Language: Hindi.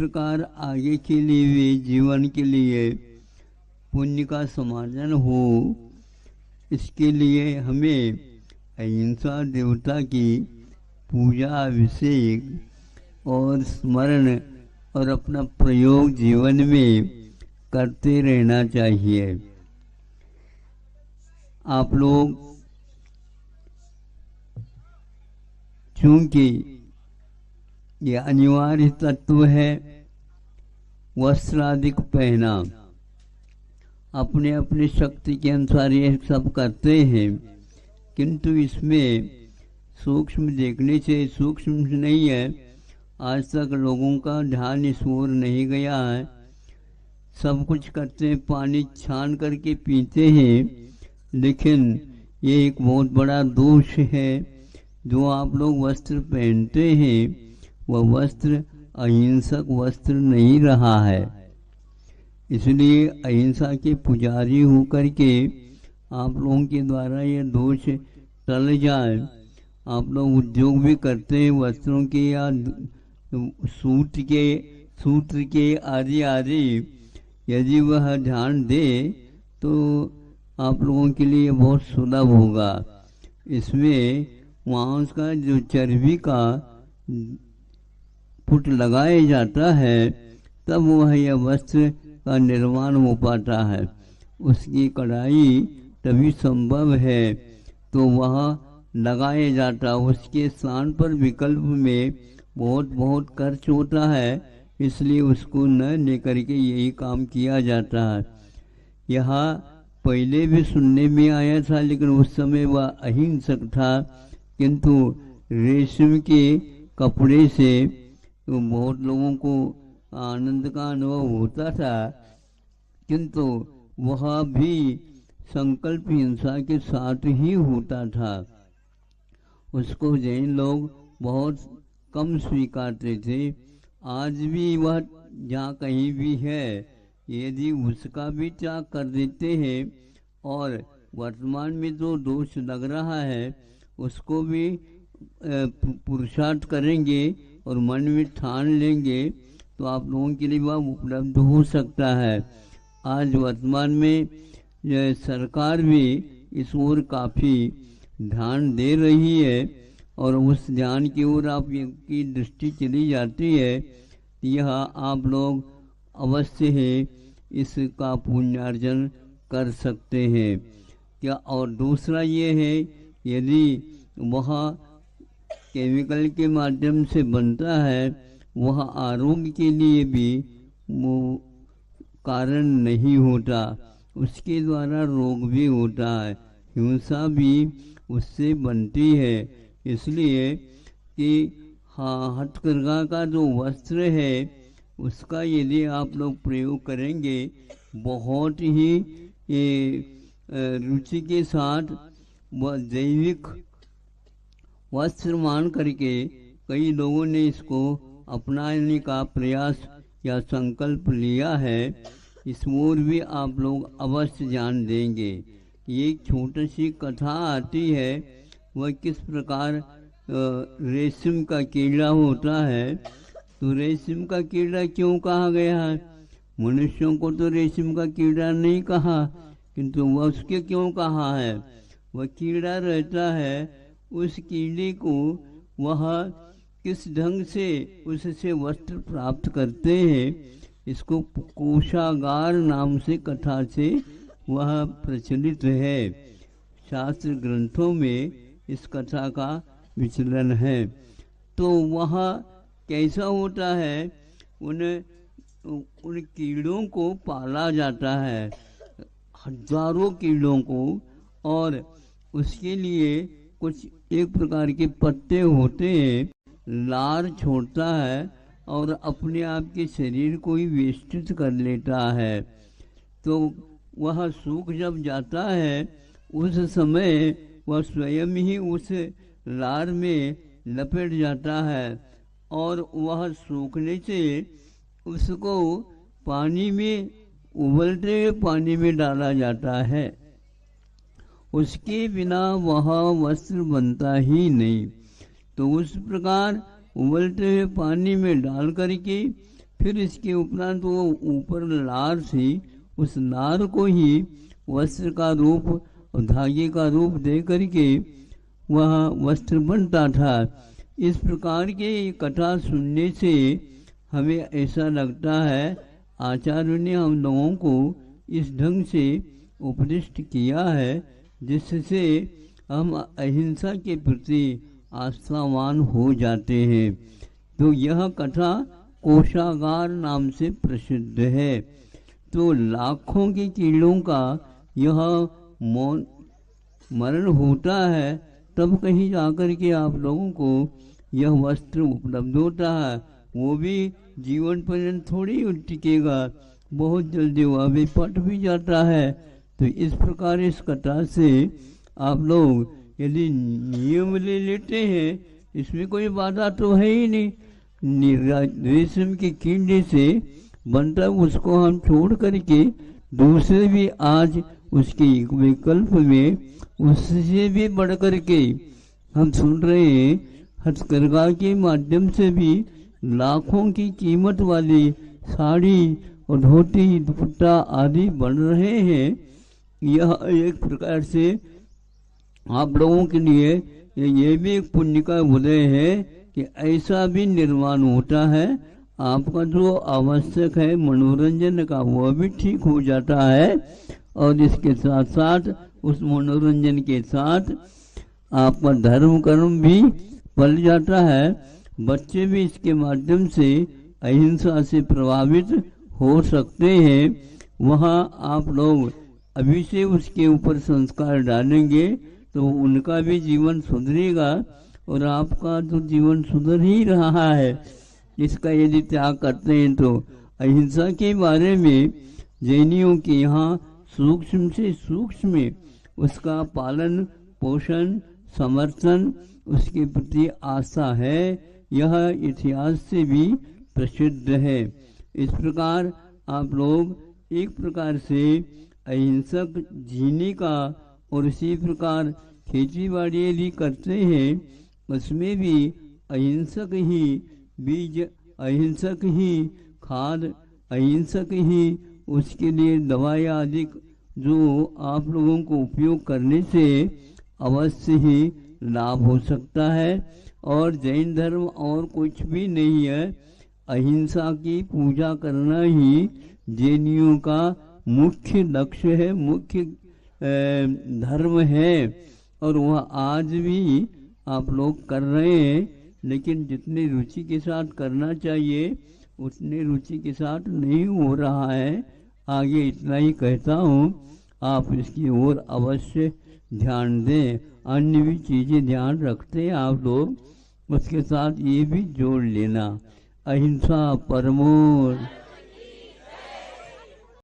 प्रकार आगे के लिए भी जीवन के लिए पुण्य का समार्जन हो, इसके लिए हमें अहिंसा देवता की पूजा, अभिषेक और स्मरण और अपना प्रयोग जीवन में करते रहना चाहिए। आप लोग चूंकि ये अनिवार्य तत्व है, वस्त्र आदि पहना, अपने अपने शक्ति के अनुसार ये सब करते हैं, किंतु इसमें सूक्ष्म देखने से सूक्ष्म नहीं है। आज तक लोगों का ध्यान इस ओर नहीं गया है। सब कुछ करते हैं, पानी छान करके पीते हैं, लेकिन ये एक बहुत बड़ा दोष है। जो आप लोग वस्त्र पहनते हैं वह वस्त्र अहिंसक वस्त्र नहीं रहा है। इसलिए अहिंसा के पुजारी होकर के आप लोगों के द्वारा यह दोष टल जाए। आप लोग उद्योग भी करते हैं वस्त्रों के या सूत्र के आदि आदि, यदि वह ध्यान दे तो आप लोगों के लिए बहुत सुलभ होगा। इसमें मांस का जो चर्बी का फुट लगाया जाता है, तब वह यह वस्त्र का निर्माण हो पाता है। उसकी कढ़ाई तभी संभव है तो वह लगाया जाता, उसके स्थान पर विकल्प में बहुत बहुत खर्च होता है, इसलिए उसको न लेकर के यही काम किया जाता है। यहाँ पहले भी सुनने में आया था, लेकिन उस समय वह अहिंसक था, किंतु रेशम के कपड़े से तो बहुत लोगों को आनंद का अनुभव होता था, किंतु वह भी संकल्प हिंसा के साथ ही होता था। उसको जैन लोग बहुत कम स्वीकारते थे। आज भी वह जहाँ कहीं भी है, यदि उसका भी त्याग कर देते हैं और वर्तमान में जो दोष लग रहा है उसको भी पुरुषार्थ करेंगे और मन में ठान लेंगे तो आप लोगों के लिए वह उपलब्ध हो सकता है। आज वर्तमान में सरकार भी इस ओर काफ़ी ध्यान दे रही है और उस ध्यान की ओर आपकी दृष्टि चली जाती है। यह आप लोग अवश्य है इसका पुण्यार्जन कर सकते हैं क्या। और दूसरा ये है, यदि वह केमिकल के माध्यम से बनता है, वह आरोग्य के लिए भी कारण नहीं होता, उसके द्वारा रोग भी होता है, हिंसा भी उससे बनती है। इसलिए कि हथकरघा का जो वस्त्र है उसका यदि आप लोग प्रयोग करेंगे, बहुत ही रुचि के साथ वह जैविक वस्त्र मान करके कई लोगों ने इसको अपनाने का प्रयास या संकल्प लिया है। इस ओर भी आप लोग अवश्य ध्यान देंगे। ये छोटी सी कथा आती है, वह किस प्रकार रेशम का कीड़ा होता है। तो रेशम का कीड़ा क्यों कहा गया है? मनुष्यों को तो रेशम का कीड़ा नहीं कहा, किंतु वह उसके क्यों कहा है? वह कीड़ा रहता है, उस कीड़े को वह किस ढंग से उससे वस्त्र प्राप्त करते हैं, इसको कोषागार नाम से कथा से वह प्रचलित है। शास्त्र ग्रंथों में इस कथा का विचलन है। तो वह कैसा होता है, उन कीड़ों को पाला जाता है, हजारों कीड़ों को, और उसके लिए कुछ एक प्रकार के पत्ते होते हैं, लार छोड़ता है और अपने आप के शरीर को ही वेष्टित कर लेता है। तो वह सूख जब जाता है, उस समय वह स्वयं ही उस लार में लपेट जाता है और वह सूखने से उसको पानी में, उबलते हुए पानी में डाला जाता है। उसके बिना वह वस्त्र बनता ही नहीं। तो उस प्रकार उबलते हुए पानी में डाल करके फिर इसके उपरांत वो ऊपर नार थी, उस नार को ही वस्त्र का रूप और धागे का रूप दे करके वह वस्त्र बनता था। इस प्रकार के कथा सुनने से हमें ऐसा लगता है आचार्य ने हम लोगों को इस ढंग से उपदिष्ट किया है, जिससे हम अहिंसा के प्रति आस्थावान हो जाते हैं। तो यह कथा कोषागार नाम से प्रसिद्ध है। तो लाखों के कीड़ों का यह मरण होता है, तब कहीं जाकर के आप लोगों को यह वस्त्र उपलब्ध होता है। वो भी जीवन पर्यंत थोड़ी टिकेगा, बहुत जल्दी वह भी पट भी जाता है। तो इस प्रकार इस कथा से आप लोग यदि नियम ले लेते हैं, इसमें कोई बाधा तो है ही नहीं। रेशम के कीड़े से बनता उसको हम छोड़ करके दूसरे भी आज उसके विकल्प में उससे भी बढ़ करके हम सुन रहे हैं, हथकरघा के माध्यम से भी लाखों की कीमत वाली साड़ी और धोती दुपट्टा आदि बन रहे हैं। यह एक प्रकार से आप लोगों के लिए ये भी एक पुण्य का उदय है कि ऐसा भी निर्माण होता है। आपका जो आवश्यक है मनोरंजन का वह भी ठीक हो जाता है, और इसके साथ साथ उस मनोरंजन के साथ आपका धर्म कर्म भी पल जाता है। बच्चे भी इसके माध्यम से अहिंसा से प्रभावित हो सकते हैं। वहाँ आप लोग अभी से उसके ऊपर संस्कार डालेंगे तो उनका भी जीवन सुधरेगा, और आपका तो जीवन सुधर ही रहा है। इसका यदि त्याग करते हैं तो अहिंसा के बारे में जैनियों के यहाँ सूक्ष्म से सूक्ष्म उसका पालन पोषण समर्थन उसके प्रति आस्था है। यह इतिहास से भी प्रसिद्ध है। इस प्रकार आप लोग एक प्रकार से अहिंसक जीने का, और इसी प्रकार खेती बाड़ी यदि करते हैं उसमें भी अहिंसक ही बीज, अहिंसक ही खाद, अहिंसक ही उसके लिए दवाई आदि जो आप लोगों को उपयोग करने से अवश्य ही लाभ हो सकता है। और जैन धर्म और कुछ भी नहीं है, अहिंसा की पूजा करना ही जैनियों का मुख्य लक्ष्य है, मुख्य धर्म है, और वह आज भी आप लोग कर रहे हैं। लेकिन जितनी रुचि के साथ करना चाहिए उतनी रुचि के साथ नहीं हो रहा है। आगे इतना ही कहता हूँ, आप इसकी ओर अवश्य ध्यान दें। अन्य भी चीज़ें ध्यान रखते हैं आप लोग, उसके साथ ये भी जोड़ लेना, अहिंसा परमो